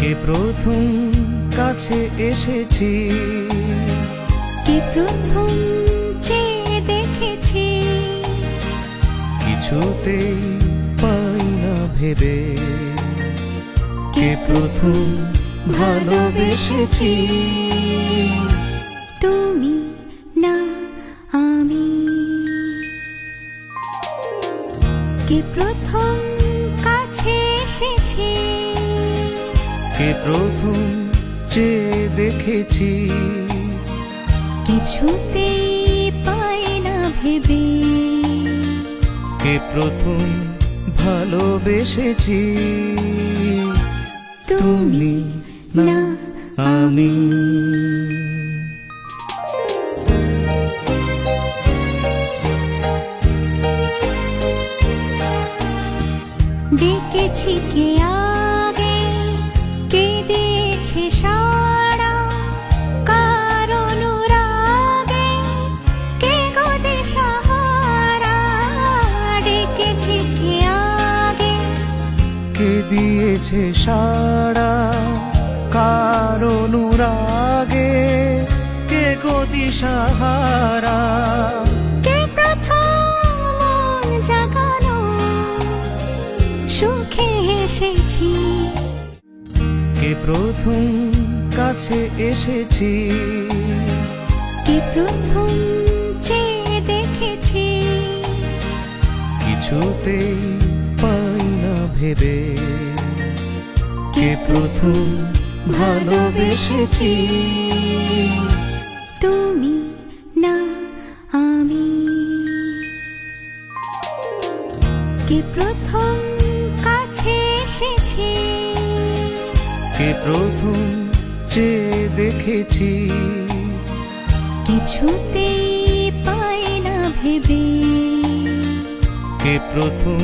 কে প্রথম কাছে এসেছি, কে প্রথম চেয়ে দেখেছি, কিছুতেই পাই না ভেবে। কে প্রথম ভালোবেসেছি, তুমি না আমি। কে প্রথম কাছে এসেছি, কে প্রথম চেয়ে দেখেছি, কিছুতেই পাই না ভেবে। কে প্রথম ভালোবেসেছি, তুমি না আমি। ডেকেছি কে আগে, কে দিয়েছে সাড়া, কার অনুরাগে কে গো দিশাহারা। ডেকেছি কে আগে, কে দিয়েছে সাড়া, কার অনুরাগে কে গো দিশাহারা। কে প্রথম মন জাগানো, সুখে এসেছি। কে প্রথম কাছে এসেছি, কে প্রথম চেয়ে দেখেছি, কিছুতেই পাই না ভেবে। কে প্রথম ভালোবেসেছি, তুমি না আমি। কে প্রথম কাছে এসেছি, কে প্রথম চেয়ে দেখেছি, কিছুতেই পাই না ভেবে। কে প্রথম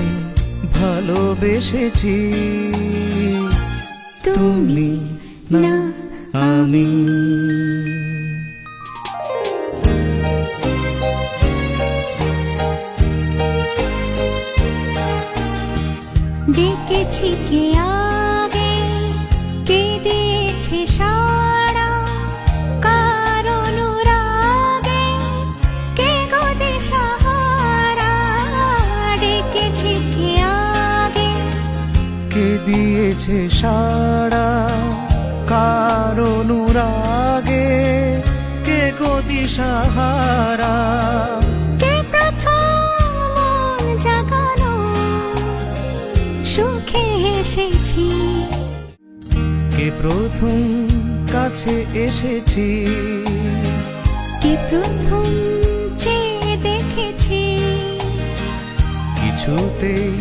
ভালোবেসেছি, তুমি না আমি। ডেকেছি কে আগে, কে দিয়েছে সাড়া, কার অনুরাগে কে গো দিশাহারা। ডেকেছি কে আগে, কে দিয়েছে সাড়া, কার অনুরাগে কে গো দিশাহারা। কে প্রথম মন জাগানো, সুখে এসেছি। কে প্রথম কাছে এসেছি, কে প্রথম চেয়ে দেখেছি, কিছুতেই